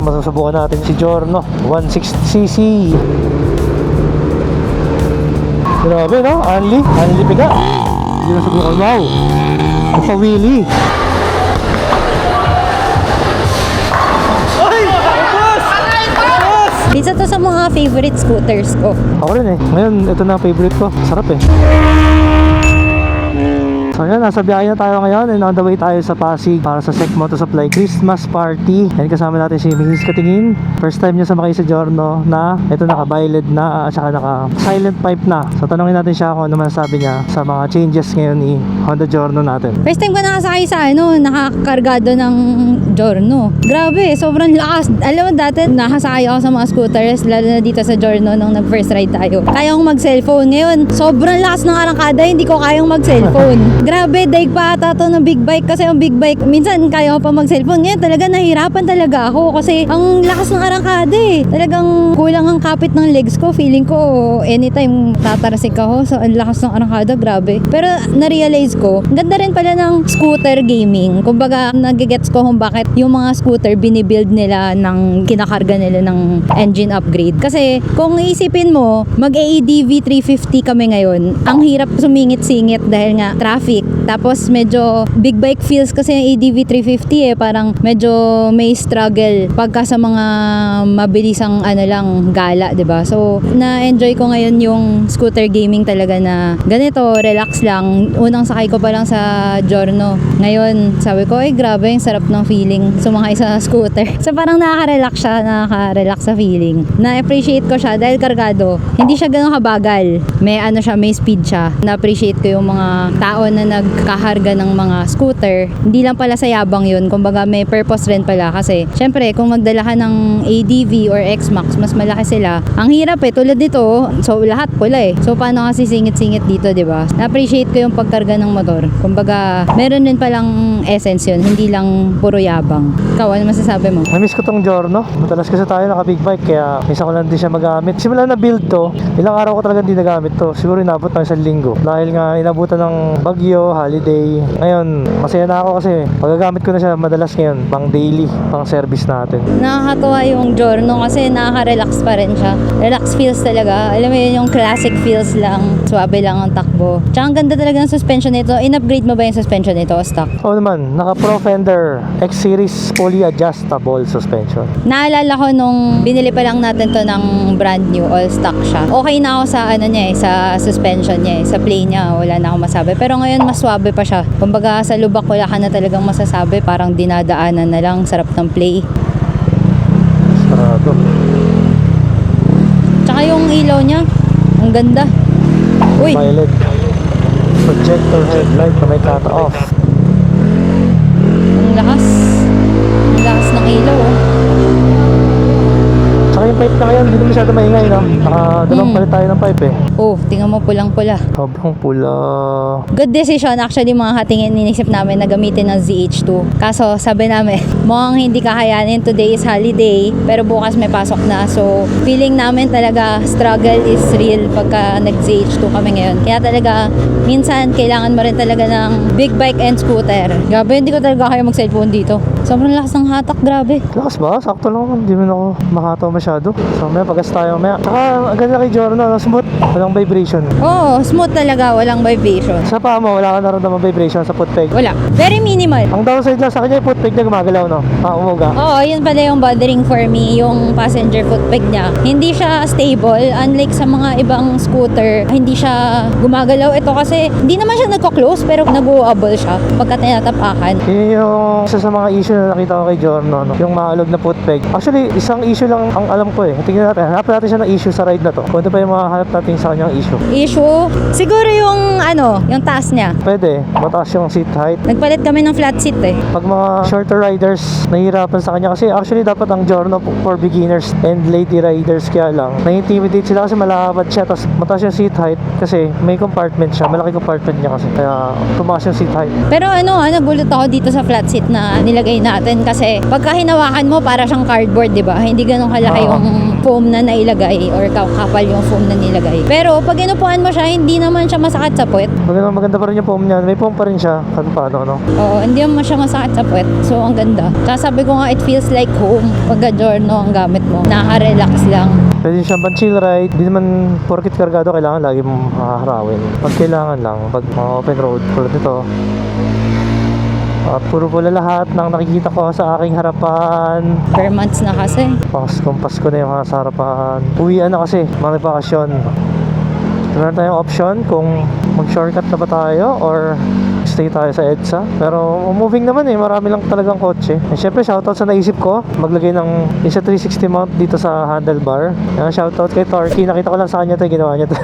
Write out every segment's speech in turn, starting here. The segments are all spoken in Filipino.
Masusubukan natin si Giorno 160cc. Grabe no, Anli piga. Hindi na subukan, wow. Nagpa-wheelie. Isa to sa mga favorite scooters ko. Ako rin eh. Ngayon, ito na ang favorite ko. Sarap eh. So yan, nasa biyahe na tayo ngayon and on the way tayo sa Pasig para sa Sec Moto Supply Christmas Party. And kasama natin si Mrs. Katingin. First time niya sumakay sa Giorno na ito naka-violet na at saka naka-silent pipe na. So tanongin natin siya kung ano man sabi niya sa mga changes ngayon ni Honda Giorno natin. First time ko nakasakay sa nakakargado ng Giorno. Grabe, sobrang lakas. Alam mo dati, nakasakay ako sa mga scooters, lalo na dito sa Giorno nung nag-first ride tayo. Kaya kong mag-cellphone. Ngayon, sobrang lakas ng arangkada, hindi ko kayang mag-cellphone. Grabe, daig pa ata to ng big bike kasi ang big bike, minsan kaya ko pa mag-cellphone. Ngayon talaga nahirapan talaga ako kasi ang lakas ng arangkada eh. Talagang kulang ang kapit ng legs ko. Feeling ko anytime tatarasik ako sa lakas ng arangkada, grabe. Pero na-realize ko, ganda rin pala ng scooter gaming. Kumbaga, nagigets ko kung bakit yung mga scooter binibuild nila ng kinakarga nila ng engine upgrade. Kasi kung iisipin mo, mag-ADV 350 kami ngayon, ang hirap sumingit-singit dahil nga traffic. Tapos medyo big bike feels kasi yung ADV 350 eh, parang medyo may struggle pagka sa mga mabilisang lang gala, 'di ba? So na-enjoy ko ngayon yung scooter gaming talaga na ganito, relax lang. Unang sakay ko pa lang sa Giorno. Ngayon, sabi ko, ay grabe, yung sarap ng feeling sumakay sa scooter. So parang nakaka-relax siya, nakaka-relax sa feeling. Na-appreciate ko siya dahil kargado. Hindi siya gano'n kabagal. May may speed siya. Na-appreciate ko yung mga tao na nagkaharga ng mga scooter. Hindi lang pala sa yabang yun, kumbaga may purpose rin pala kasi syempre kung magdala ka ng ADV or X-Max, mas malaki sila. Ang hirap eh, tulad dito, so lahat pula eh. So paano kasi singit-singit dito, di ba? Na-appreciate ko yung pagkarga ng motor. Kumbaga, meron din palang essence yun, hindi lang puro yabang. Ikaw, ano masasabi mo? Na-miss ko tong Giorno. Madalas kasi tayo naka big bike kaya minsan ko lang din siya magamit. Simula na build to, ilang araw ko talaga hindi nagamit to. Siguro inabot ng 1 linggo. Dahil nga inabutan ng bagyo, holiday. Ngayon, masaya na ako kasi magagamit ko na siya madalas ngayon, pang daily, pang service natin. Nakakatuwa yung Giorno kasi nakaka-relax pa rin siya. Relax feels talaga. Alam mo yun, yung classic feels lang. Swabe lang ang takbo. Tsaka ang ganda talaga ng suspension nito. In-upgrade mo ba yung suspension nito o stock? Oo naman, naka Pro Fender X-Series fully adjustable suspension. Naalala ko nung binili pa lang natin to ng brand new, all stock siya. Okay na ako sa niya eh, sa suspension niya eh, sa play niya, wala na akong masabi. Pero ngayon mas swabe pa siya. Kumbaga sa lubak wala ka na talagang masasabi, parang dinadaanan na lang, sarap ng play. Sarado. Tsaka yung ilaw niya, ang ganda. Uy! Violet. Projector headlight na may cut-off. Ang lakas. Ang lakas ng ilaw oh. Tsaka yung pipe na ngayon, hindi masyado maingay, no? Dalawang palit tayo ng pipe eh. Oh, tingnan mo pulang-pula. Sobrang pula. Good decision actually mga katingin, inisip namin na gamitin ng ZH2. Kaso sabi namin, mukhang hindi kakayanin, today is holiday, pero bukas may pasok na. So feeling namin talaga struggle is real pagka nag-ZH2 kami ngayon. Kaya talaga minsan kailangan mo rin talaga ng big bike and scooter. Grabe, hindi ko talaga kaya mag-cellphone dito. Sobrang lakas ng hatak, grabe. Lakas ba? Sakto lang naman. Hindi mo na ako makataw masyado. So may pagas tayo maya. Tsaka ang ganda kay Giorno, no? Smooth. Walang vibration. Oo, smooth talaga, walang vibration. Sa paa mo, wala ka naramdaman vibration sa foot peg. Wala. Very minimal. Ang downside lang sa kanya yung foot peg na gumagalaw, no? Umuga. Oo, yun pala yung bothering for me, yung passenger foot peg niya. Hindi siya stable, unlike sa mga ibang scooter, hindi siya gumagalaw. Ito kasi, hindi naman siya nagko-close, pero nag-uable siya pagka tinatapakan. Yun yung isa sa mga issue na nakita ko kay Giorno, no? Yung maalog na foot peg. Actually, isang issue lang ang alam ko eh. Tingnan natin, hanapin natin siya ng issue sa ride na to. Kung ano pa yung mga hanap natin sa kanyang issue. Issue? Siguro yung yung taas niya. Pwede, mataas yung seat height. Nagpalit kami ng flat seat eh. Pag mga shorter riders, nahihirapan sa kanya kasi actually dapat ang Giorno for beginners and lady riders, kaya lang na-intimidate sila kasi malapad siya, tapos mataas yung seat height kasi may compartment siya, malaki compartment niya kasi, kaya tumaas yung seat height. Pero nagulat ako dito sa flat seat na nilagay natin kasi pagka hinawakan mo para siyang cardboard, di ba? Hindi ganun kalaki Oo. yung foam na nailagay or kapal yung foam na nilagay. Pero pag inupuan mo siya, hindi naman siya masakit sa puwet. Maganda pa rin yung foam niya. May foam pa rin siya. Kahit paano, no? Oo, hindi naman siya masakit sa puwet. So, ang ganda. Tapos sabi ko nga, it feels like home. Pagka Giorno ang gamit mo. Nakaka-relax lang. Pwede siyang pang chill ride. Hindi naman porkit kargado kailangan lagi mong haharawin. Pag kailangan lang, pag mga open road, tulad nito, puro pula lahat ng nakikita ko sa aking harapan. Per months na kasi. Pasko na yung mga sa harapan. Uwian na kasi, mga bakasyon. Meron tayong option kung mag-shortcut na ba tayo or stay tayo sa EDSA. Pero moving naman eh, marami lang talagang kotse. And syempre shoutout sa naisip ko, maglagay ng isa 360 mount dito sa handlebar. Shoutout kay Torky, nakita ko lang sa kanya ito, ginawa niya ito.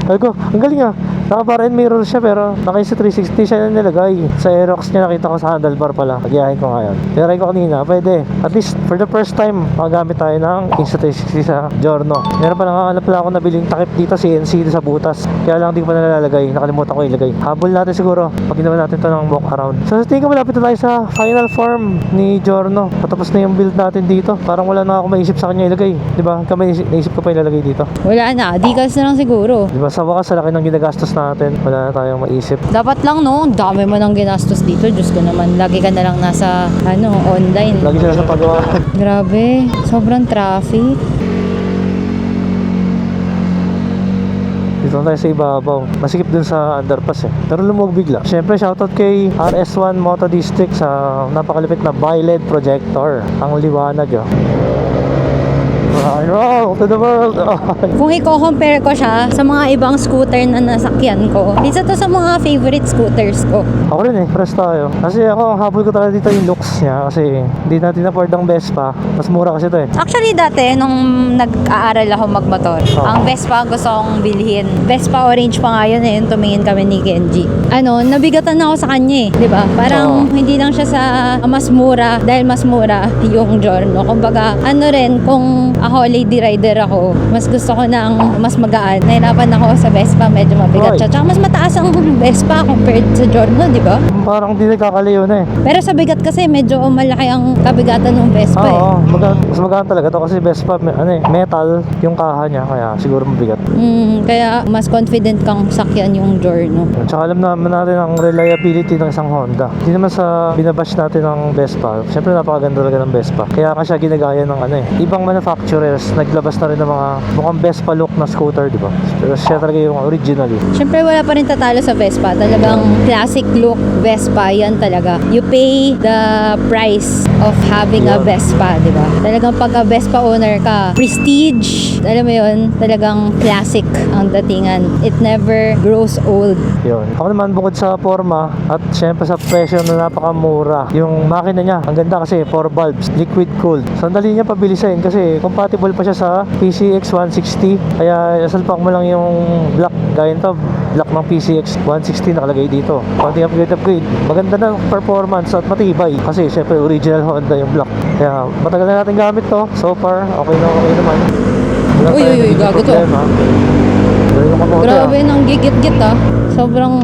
Sabi ko, ang galing ah. Naka-bar and mirror siya pero naka-isa 360 siya na nilagay. Sa Aerox niya nakita ko sa handlebar pala. Nagyahin ko ngayon. Tinry ko kanina, pwede. At least for the first time, makagamit tayo ng Insta360 sa Giorno. Meron pa nangangalap pala ako nabiling takip dito CNC sa butas. Kaya lang di ko pa nalalagay. Nakalimutan ko ilagay. Habol natin siguro pag ginawa natin to ng walk around. So sa tingin ko malapit na tayo sa final form ni Giorno. Patapos na yung build natin dito. Parang wala na ako maisip sa kanya ilagay. Diba? Kami naisip ko pa ilalagay dito. Wala na, Adidas na lang siguro. Diba? Sa wakas, sa laki ng ginagastos natin. Wala na tayong maisip. Dapat lang no, ang dami mo nang ginastos dito. Diyos ko naman, lagi ka na lang nasa, online. Lagi sila sa pagawa. Grabe, sobrang traffic. Dito na tayo sa ibabaw. Masikip dun sa underpass eh. Pero lumog bigla. Siyempre, shoutout kay RS1 Moto District sa napakalipit na bi-LED projector. Ang liwanag yun. Wow, to the world! Kung i-compare ko siya sa mga ibang scooter na nasakyan ko, isa to sa mga favorite scooters ko. Ako rin eh, press tayo. Kasi ako, ang habol ko talaga dito yung looks niya. Kasi hindi natin afford ang Vespa. Mas mura kasi ito eh. Actually, dati, nung nag-aaral ako magmotor, ang Vespa gusto kong bilhin. Vespa orange pa nga yun eh, yung tumingin kami ni Kenji. Nabigatan ako sa kanya eh, di ba? Parang hindi lang siya sa mas mura, dahil mas mura yung Giorno. Kumbaga, kung ako lady rider ako, mas gusto ko ng mas magaan. Nahirapan ako sa Vespa, medyo mabigat siya. Tsaka mas mataas ang Vespa compared sa Giorno, di ba? Parang hindi nagkakalayo na eh. Pero sa bigat kasi, medyo malaki ang kabigatan ng Vespa eh. Oo, mas magaan talaga to kasi Vespa, metal yung kaha niya, kaya siguro mabigat. Kaya mas confident kang sakyan yung Giorno. Tsaka alam naman natin ang reliability ng isang Honda. Hindi naman sa binabash natin ng Vespa. Siyempre napakaganda talaga ng Vespa. Kaya ka siya ginagaya ng ibang manufacturers, naglabas na rin ng mga mukhang Vespa look na scooter, di ba? Pero siya talaga yung original eh. Siyempre wala pa rin tatalo sa Vespa. Talagang classic look Vespa, yan talaga. You pay the price of having a Vespa, di ba? Talagang pagka Vespa owner ka, prestige, alam mo yun, talagang classic ang datingan. It never grows old. Yun. Ako naman bukod sa forma at syempre sa presyo na napakamura, yung makina niya, ang ganda kasi 4 bulbs, liquid cooled. Sandali niya pabilisin kasi compatible pa siya sa PCX 160. Kaya salpak mo lang yung black, gaya nito, black ng PCX 160 nakalagay dito. Konting upgrade. Maganda na performance at matibay kasi syempre original Honda yung black. Kaya matagal na natin gamit to. So far, okay naman. Wala Uy, tayong naging gago to. problema. Galing yung kamote, Grabe, nang gigit-git ah. Sobrang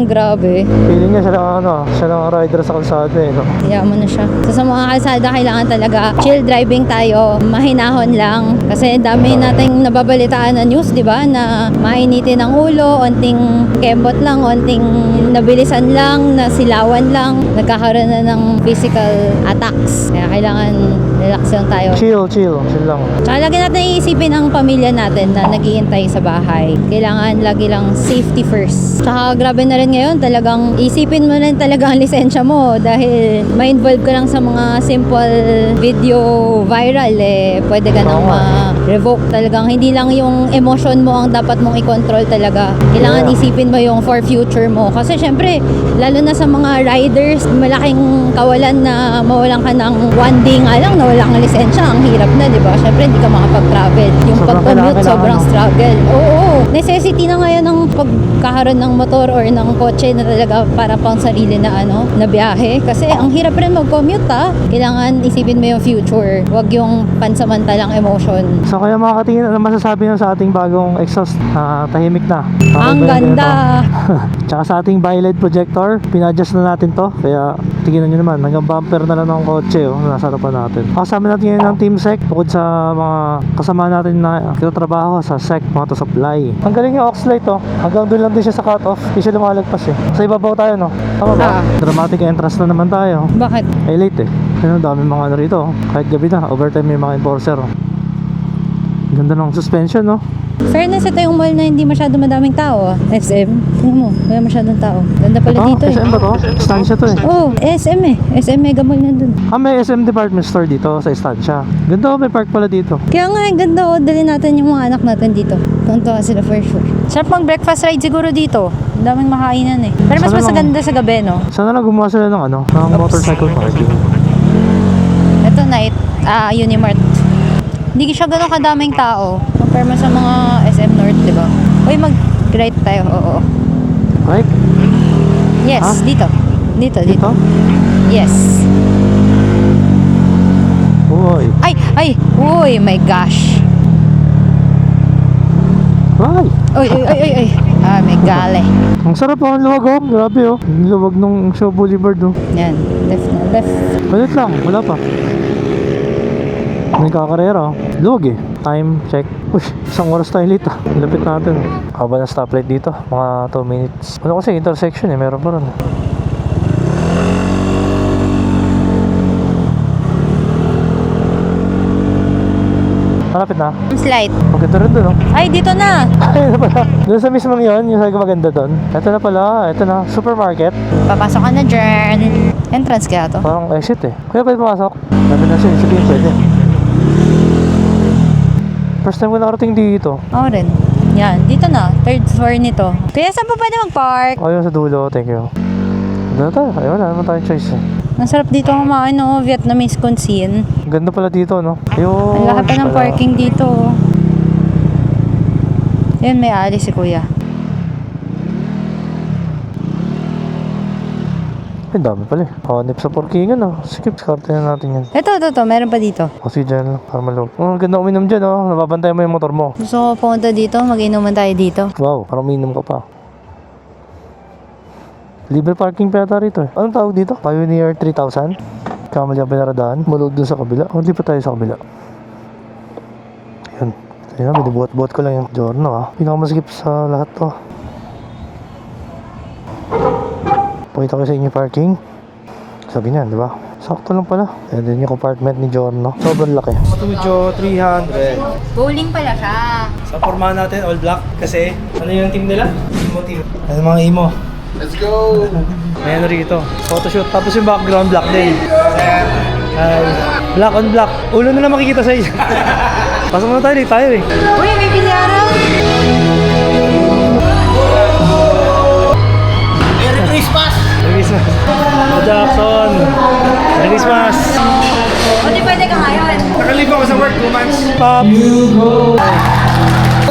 grabe. Feeling niya siya lang ang rider sa kalsada eh, no? Yaman na siya. So, sa mga kalsada, kailangan talaga chill driving tayo, mahinahon lang. Kasi dami nating nababalitaan na news, di ba? Na mainitin ang ulo, onting kembot lang, onting nabilisan lang, nasilawan lang, nagkakaroon na ng physical attacks. Kaya kailangan relax lang tayo. Chill lang. Tsaka lagi natin iisipin ang pamilya natin na naghihintay sa bahay. Kailangan lagi lang safety first. Tsaka grabe na rin ngayon, talagang isipin mo rin talaga ang lisensya mo dahil ma-involve ka lang sa mga simple video viral pwede ka nang ma-revoke. Talagang hindi lang yung emotion mo ang dapat mong i-control talaga. Kailangan isipin mo yung for future mo. Kasi syempre, lalo na sa mga riders, malaking kawalan na mawalan ka ng one day nga lang, nawala kang lisensya. Ang hirap na, di ba? Syempre, hindi ka makapag-travel. Yung pag-commute, sobrang struggle. Oo, necessity na ngayon ng pagkakaroon ng motor or ng kotse na talaga para pang sarili na na biyahe. Kasi ang hirap rin mag-commute Kailangan isipin mo yung future. Huwag yung pansamantalang emotion. So kaya mga katingin, ano masasabi nyo sa ating bagong exhaust? Tahimik na. Ang ganda! Tsaka sa ating bi-LED projector, pina-adjust na natin to. Kaya tingnan nyo naman, hanggang bumper na lang ng kotse nasa harapan natin. Kasama natin ngayon ng Team Sec, bukod sa mga kasama natin na kitatrabaho sa Sec Moto Supply. Ang galing yung aux light hanggang doon lang din siya sa cut-off, hindi siya lumalagpas Sa ibabaw tayo tama ba? Dramatic entrance na naman tayo. Bakit? Ay late dami mga ano rito kahit gabi na, overtime may mga enforcer Ganda ng suspension Fairness, ito yung mall na hindi masyado madaming tao. SM. Tingnan mo, wala masyadong tao. Ganda pala dito SM ba to? Estancia to Oh, SM SM Mega Mall nandun. May SM department store dito sa Estancia. Ganda may park pala dito. Kaya nga, ganda dali natin yung mga anak natin dito. Tuntua sila for sure. Sarap mag-breakfast ride siguro dito. Ang daming makainan Pero mas masaganda sa gabi, no? Sana lang gumawa sila ng ng motorcycle parking. Ito night, Unimart. Hindi siya ganun kadaming tao. Compare mo sa mga SM North, di ba? Uy, mag-right tayo. Oo. Right? Yes, Ha? dito. Dito. Yes. Uy. Ay! Uy, my gosh. Right. Uy. May gale. Ang sarap ang luwag Grabe Ang luwag nung Show Boulevard Yan, left na left. Balit lang, wala pa. May kakarera Luwag Time check. Uy, isang oras tayo late Lapit natin. Haba na stoplight dito. Mga 2 minutes. Ano kasi intersection meron pa rin. Malapit na. Slide. Maganda rin doon Ay, dito na. Ay, pala. Doon sa mismong yun, yung sabi ko maganda doon. Ito na pala, ito na, supermarket. Papasok ka na dyan. Entrance kaya to? Parang exit Kaya pwede pumasok. Sabi na siya, sabihin pwede. First time ko nakarating dito. Oo rin. Yan, dito na. Third floor nito. Kaya saan pa pwede mag-park? Ayun sa dulo, thank you. Doon na tayo, ayun, wala naman tayong choice Ang sarap dito kumain, Vietnamese cuisine. Ganda pala dito, Ayun. Ang laki pa ng parking dito. Yan, may alis si kuya. Ay, dami pala Hanip sa parkingan Skip, skarte na natin yan. Ito, meron pa dito. Kasi dyan, para malawag. Ganda uminom dyan, Nababantay mo yung motor mo. Gusto ko pumunta dito, mag-inuman tayo dito. Wow, parang uminom ka pa. Libre parking pa yata rito Anong tawag dito? Pioneer 3000? Kamali ang pinaradaan. Malog dun sa kabila. Hindi pa tayo sa kabila. Ayan. Ayan, binubuhat-buhat ko lang yung Giorno Pinakamasikip sa lahat to. Pakita ko sa inyo parking. Sabi niyan, di ba? Sakto lang pala. And then yung compartment ni Giorno. Sobrang laki. Studio 300. Bowling pala siya. Sa forma natin, all black. Kasi, ano yung team nila? Imo team. Ano mga imo? Let's go! Ayan rito. Photoshoot. Tapos yung background black din. Black on black. Ulo na lang makikita sa iyo. Pasok na tayo, tayo Uy, may bilyara! Merry Christmas! Merry Christmas. Jackson. Merry Christmas. O, di pwede ka ngayon. Nakalib ako sa work 2 months. Pop.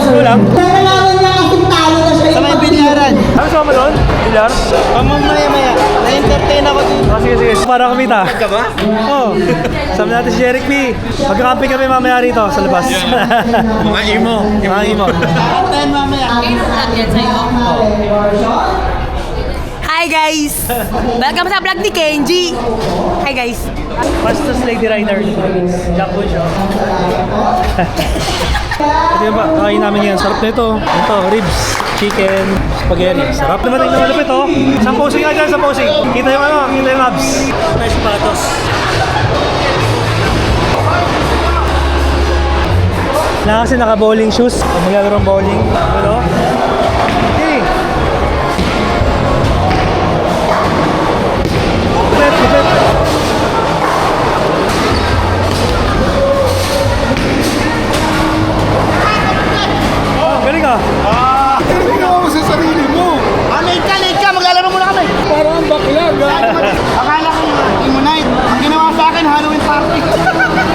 Ano lang? Sa may bilyaran. Ano sa mo doon? Bilyar? Mamaya-maya. Na-entertain ako dito. Sige. Para kumita. Ka ba? Oo. Sama natin si Jeric P. Magkakampi kami mamaya rito sa labas. Mga imo. Mga imo. Entertain mamaya. Hi guys! Welcome sa vlog ni Kenji! Hi guys! Fastest lady rider. Jack Bull siya. Ito yung ba? Kain namin yan. Sarap nito. Ito, ribs, chicken, spaghetti. Sarap naman yung malapit Isang posing nga dyan, sa posing. Kita yung kita yung abs. Nice patos. Na kasi naka-bowling shoes. Pag maglalaro ng bowling. Ano? Okay. Lupit. Galing ka. Tingnan mo sa sarili mo. Late ka. Maglalaro muna kami. Parang ang baklag. Akala ko imo night. Ang ginawa sa akin, Halloween party.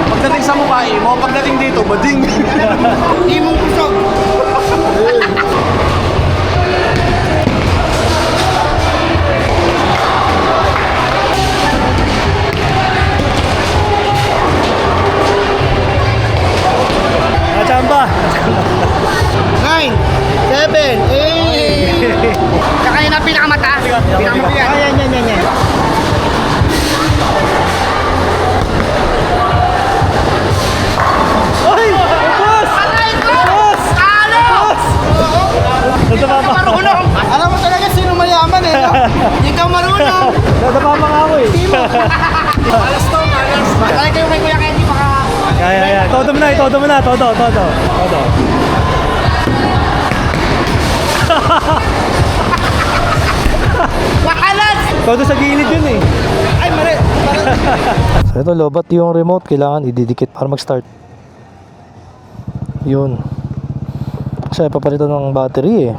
Pagdating sa mukha, imo. Pagdating dito, bading. Imong kusog. Achamba. 9, 7, 8. Kakain na pinakamataas. Pinakamataas yan. Yan. Ay! Boss! Aray ko! Boss! Ano? Nadapa pa. Marunong. Alam mo talaga sino mayaman eh, no? Hindi ka marunong. Nadapa pa nga ako eh. Malas to, malas. Alam kayo kay Kuya Kenny, baka... Kaya. Todo mo na. Todo. Wakalas! Todo sa gilid yun eh. Ay, mali. So ito, lobat yung remote. Kailangan ididikit para mag-start. Yun. Kasi papalitan ng battery eh.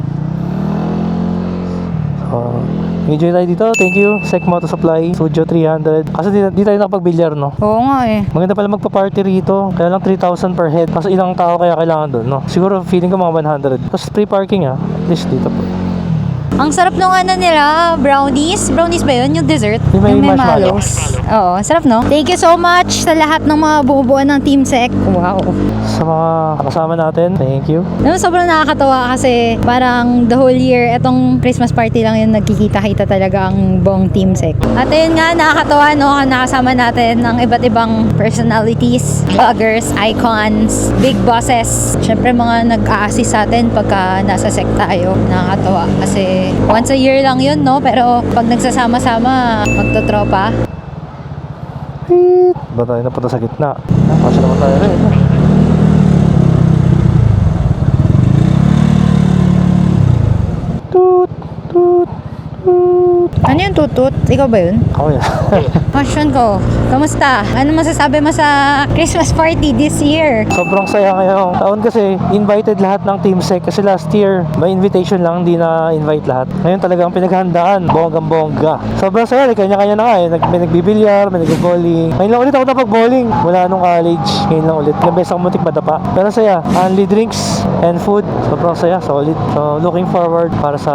So, enjoy tayo dito. Thank you, Sec Moto Supply, Studio 300. Kasi di tayo nakapag-bilyar, no? Oo nga eh. Maganda pala magpa-party rito. Kaya lang 3,000 per head. Kasi ilang tao kaya kailangan doon, no? Siguro feeling ko mga 100. Tapos free parking, At least dito po. Ang sarap nung ano nila, brownies. Brownies ba yun? Yung dessert? Yung may Yung marshmallows. Oo, sarap no? Thank you so much sa lahat ng mga bubuan ng Team Sec. Wow. Sa mga kasama natin, thank you. Alam mo, sobrang nakakatawa kasi parang the whole year, etong Christmas party lang yung nagkikita-kita talaga ang buong Team Sec. At ayun nga, nakakatawa no, nakasama natin ng iba't ibang personalities, vloggers, icons, big bosses. Syempre mga nag-a-assist sa atin pagka nasa Sec tayo. Nakakatawa kasi once a year lang yun, no? Pero pag nagsasama-sama, magtotropa. Ba tayo napunta sa gitna? Kasi naman tayo rin. Toot, toot, toot. Ano yung tutut? Ikaw ba yun? Ako yan. Question ko, kamusta? Ano masasabi mo sa Christmas party this year? Sobrang saya ngayong taon kasi invited lahat ng Team Sec kasi last year may invitation lang, hindi na invite lahat. Ngayon talagang pinaghandaan, bonggang-bongga. Sobrang saya, kanya-kanya na nga eh. May nagbibilyar, may nag-bowling. Ngayon lang ulit ako napag-bowling. Mula nung college, ngayon lang ulit. Ilang beses ako muntik madapa. Pero saya, only drinks and food. Sobrang saya, solid. So looking forward para sa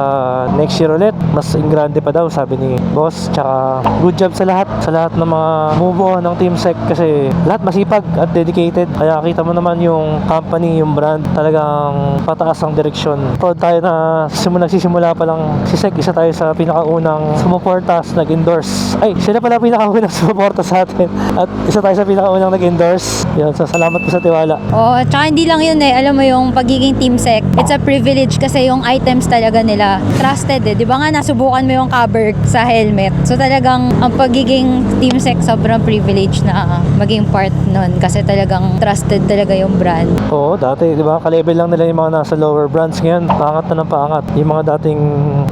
next year ulit. Mas ingrande pa daw, sabi ni boss. Tsaka good job sa lahat ng mga bumubuo ng Team Sec kasi lahat masipag at dedicated. Kaya kita mo naman yung company, yung brand, talagang pataas ang direksyon. Proud tayo na nagsisimula pa lang si Sec, isa tayo sa pinakaunang sumuporta, nag-endorse. Ay, sila pala pinakaunang sumuporta sa atin at isa tayo sa pinakaunang nag-endorse. Yun, so salamat po sa tiwala. Oo, tsaka hindi lang yun eh. Alam mo yung pagiging Team Sec, it's a privilege kasi yung items talaga nila trusted eh. Di ba nga nasubukan mo yung cover sa helmet. So talagang ang pagiging Team Sec sobrang privilege na maging part nun kasi talagang trusted talaga yung brand. Oo, dati, di ba, ka-level lang nila yung mga nasa lower brands. Ngayon, paangat na ng paangat. Yung mga dating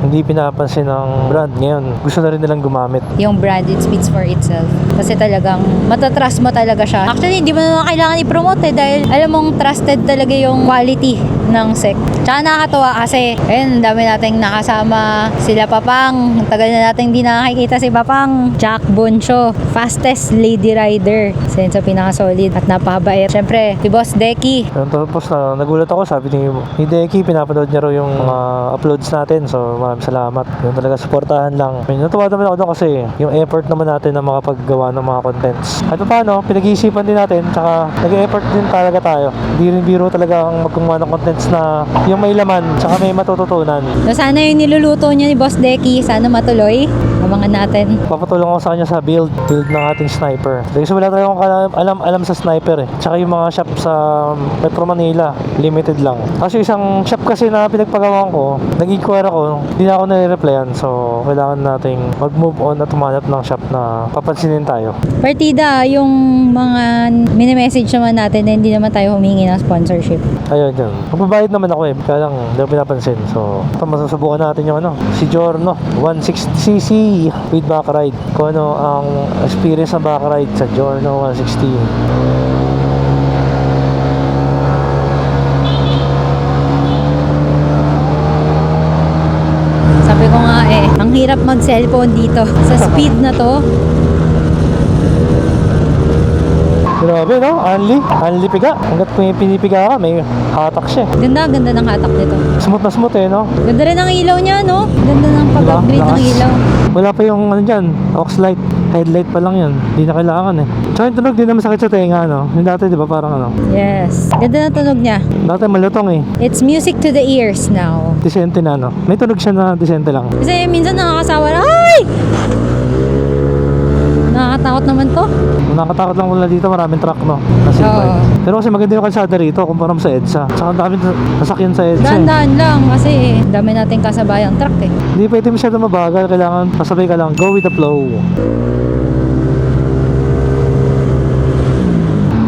hindi pinapansin ng brand, ngayon, gusto na rin nilang gumamit. Yung brand, it speaks for itself. Kasi talagang matatrust mo talaga siya. Actually, hindi mo na kailangan i-promote eh dahil alam mong trusted talaga yung quality ng Sec. Tsaka nakakatawa kasi, ayun, dami nating nakasama. Sila Papang, tagal na nating hindi nakakikita si Papang. Jack Boncho, fastest lady rider. Isa yun sa pinaka-solid at napakabait. Siyempre, si Boss Deki. Tapos nagulat ako, sabi ni Deki, pinapanood niya raw yung mga uploads natin. So maraming salamat. Yun talaga, supportahan lang. Natuwa naman ako doon kasi yung effort naman natin na makapaggawa ng mga contents. At paano, pinag-iisipan din natin, tsaka nag-effort din talaga tayo. Hindi rin biro talaga ang maggumawa ng contents na yung may laman, tsaka may matututunan. So sana yung niluluto niya ni Boss Deki, sana matuloy. Abangan natin. Papatulong ako sa kanya sa build ng ating sniper. Kasi wala tayong alam sa sniper eh. Tsaka yung mga shop sa Metro Manila, limited lang. Kasi isang shop kasi na pinagpagawan ko, nag-inquire ako, hindi na ako nare-replyan. So, kailangan nating mag-move on at tumanap ng shop na papansinin tayo. Partida, yung mga mini-message naman natin na hindi naman tayo humingi ng sponsorship. Ayun yun. Magbabayad naman ako eh. Kaya lang, hindi ko pinapansin. So, ito masasubukan natin yung si Giorno 160cc with back ride. Kung ano ang experience ng back ride sa Giorno 160. Sabi ko nga eh, ang hirap mag-cellphone dito. Sa speed na to. Grabe no? Anli piga. Hanggat may pinipiga ka, may hatak siya. Ganda ng hatak nito. Smooth na smooth eh, no? Ganda rin ang ilaw niya, no? Ganda ng pag-upgrade ng Lakas. ilaw. Wala pa yung ano dyan, aux light. Headlight pa lang yun. Hindi na kailangan eh. Tsaka yung tunog, di na masakit sa tenga, no? Yung dati, di ba, parang ano? Yes. Ganda na tunog niya. Dati malutong eh. It's music to the ears now. Disente na, no? May tunog siya na disente lang. Kasi minsan nakakasawa na, ay! Nakakatakot naman to. Nakakatakot lang wala dito, maraming truck, no? Kasi Oo. Pero kasi maganda yung kalsada rito kumpara mo sa EDSA. Tsaka ang daming sasakyan sa EDSA. Dahan-dahan lang kasi dami nating kasabayang truck eh. Hindi pwede masyado mabagal, kailangan pasabay ka lang. Go with the flow.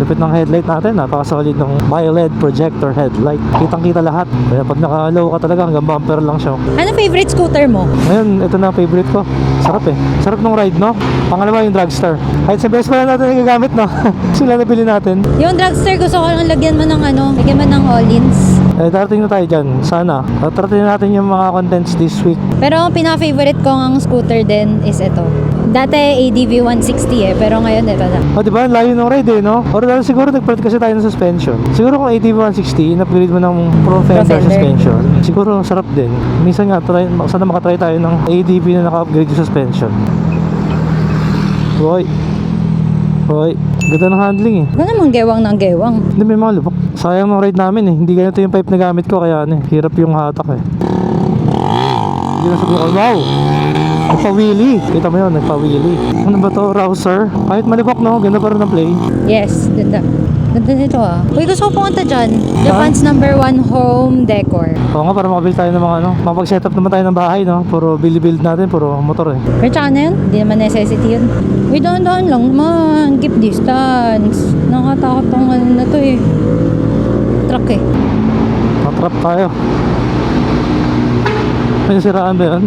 Lupit ng headlight natin, napakasolid ng BioLED projector headlight. Kitang-kita lahat. Kaya pag naka-low ka talaga, hanggang bumper lang siya. Ano favorite scooter mo? Ngayon, ito na favorite ko. Sarap eh. Sarap ng ride, no? Pangalawa yung Dragster. Kahit sa best pa natin nagagamit, no? Sila nabili natin. Yung dragster gusto ko lang lagyan mo ng lagyan mo ng all-ins. Eh, darating na tayo dyan. Sana. Tatratin natin yung mga contents this week. Pero ang pinaka-favorite ko ang scooter din is ito. Dati ADV 160 pero ngayon ito na. O, diba? Ang layo ng ride eh, no? Or dahil siguro nagpalit kasi tayo ng suspension. Siguro kung ADV 160, in-upgrade mo ng Pro Fender Fender. suspension. Siguro sarap din. Minsan nga, sana makatry tayo ng ADV na naka-upgrade yung suspension. Hoy. Hoy. Ganda ng handling eh. Huwag namang gewang ng gewang. Hindi, may mga lubak. Sayang ng ride namin eh. Hindi ganito yung pipe na gamit ko, kaya hirap yung hatak eh. Hindi na sabi ko, wow! Nagpa-wheelie. Kita mo yun, nagpa-wheelie. Ano ba to, Rouser? Kahit malibak, no? Ganda pa rin ang play. Yes, ganda. Ganda nito ah. Uy, gusto ko pumunta dyan. Japan's #1 home decor. Oo nga, para makabili tayo ng mga mapag-setup naman tayo ng bahay, no? Puro build na natin, puro motor eh. Pero tsaka na yun, hindi naman necessity yun. Uy, dahan-dahan lang naman. Keep distance. Nakatakot tong na to eh. Truck eh. Matrap tayo. May nasiraan ba yun?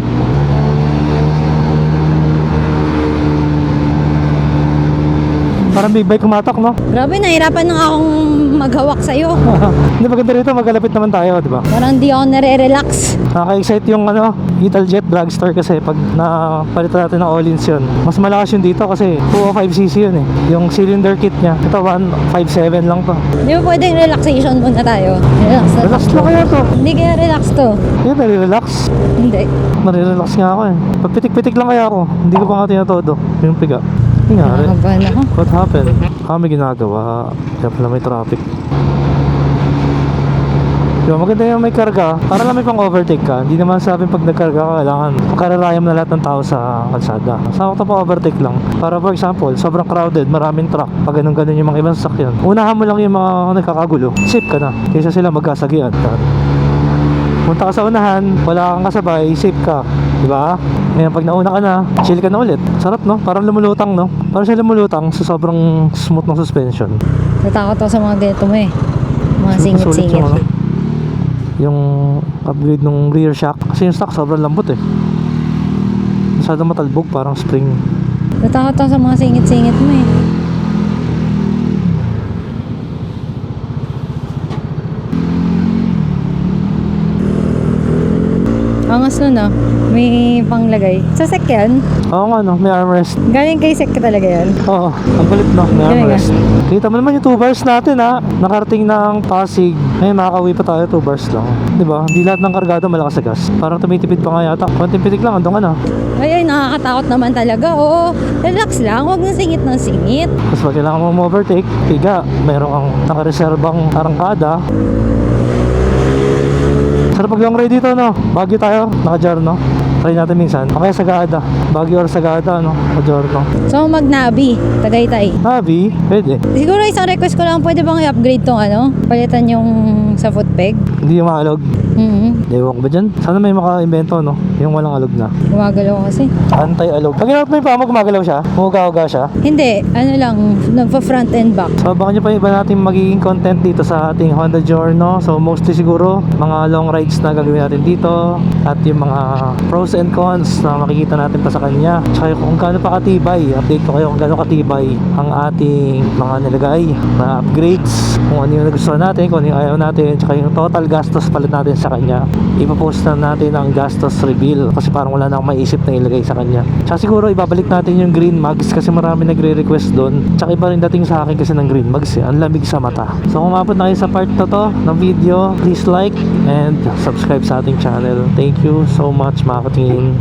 Parang big bike kumatak, no? Grabe, nahirapan na akong maghawak sa'yo. Hindi, maganda rito, magkalapit naman tayo, di ba? Parang di ako nare-relax. Nakaka-excite yung Italjet Dragster kasi pag napalitan natin ng all-ins yun. Mas malakas yun dito kasi 205cc yun eh. Yung cylinder kit niya. Ito 157 lang to. Di ba pwedeng relaxation muna tayo? Relax na. Relax lang kaya to. Hindi kaya relax to. Kaya nare-relax. Hindi. Nare-relax nga ako eh. Papitik-pitik lang kaya ako. Hindi ko pa nga tinatodo. Yung piga. Nangyari. Nakabahan ako. What happened? Kami ginagawa. Kaya pala may traffic. Diba, maganda yung may karga. Para lang may pang overtake ka. Hindi naman sabi pag nagkarga ka, kailangan kararayam na lahat ng tao sa kalsada. Sakto pa overtake lang. Para for example, sobrang crowded, maraming truck. Pag ganun-ganun yung mga ibang sasakyan. Unahan mo lang yung mga nagkakagulo. Safe ka na. Kaysa sila magkasagian. Punta ka sa unahan, wala kang kasabay, safe ka. Diba? Ngayon pag nauna ka na, chill ka na ulit. Sarap, no? Parang lumulutang, no? Parang siya lumulutang sa sobrang smooth ng suspension. Natakot ako sa mga ganito mo eh. Mga Sulit singit-singit. yung, yung upgrade ng rear shock. Kasi yung stock sobrang lambot eh. Masyadong matalbog, parang spring. Natakot ako sa mga singit-singit mo eh. Angas nun ah. May panglagay. Sa sek yan? Oo nga, no? May armrest. Galing kay sek ka talaga yan. Oo, ang balit, no? May Galing, armrest. Kita mo naman yung 2 bars natin, ha? Nakarating ng Pasig. Ngayon, makakauwi pa tayo, 2 bars lang. Diba? Hindi lahat ng kargado malakas sa gas. Parang tumitipid pa nga yata. Konting pitik lang, andun ka na. Ay, nakakatakot naman talaga. Oo, relax lang. Huwag na singit ng singit. Tapos pag kailangan mo overtake, piga. Meron kang nakareserbang arangkada. Sarap pag long ride dito, no? Baguio tayo, naka-jar, no? Try natin minsan. Okay, Sagada. Baguio or Sagada, no? Naka-jar, no? So, mag-Nabi. Tagaytay. Nabi, pwede. Siguro isang request ko lang, pwede bang i-upgrade tong palitan yung sa foot peg? Hindi yung maalog. Ewan ko ba dyan? Sana may maka-invento, no? Yung walang alog na. Gumagalaw kasi. Anti-alog. Pag ginawat mo yung paa mo, gumagalaw siya? Umuga-uga siya? Hindi, lang, nagpa-front and back. So, abangan nyo pa yung iba natin magiging content dito sa ating Honda Giorno. So, mostly siguro, mga long rides na gagawin natin dito. At yung mga pros and cons na makikita natin pa sa kanya. Tsaka kung gaano pa katibay. Update ko kayo kung gaano katibay ang ating mga nilagay na upgrades. Kung ano yung nagustuhan natin, kung ano yung ayaw natin. Tsaka yung total gastos palit natin sa kanya. Ipapost na natin ang gastos reveal. Kasi parang wala na akong maisip na ilagay sa kanya. Tsaka siguro, ibabalik natin yung green mags. Kasi marami nagre-request doon. Tsaka iba rin dating sa akin kasi ng green mags. Ang lamig sa mata. So, kung mapot na kayo sa part na to ng video, please like and subscribe sa ating channel. Thank you so much mga katingin.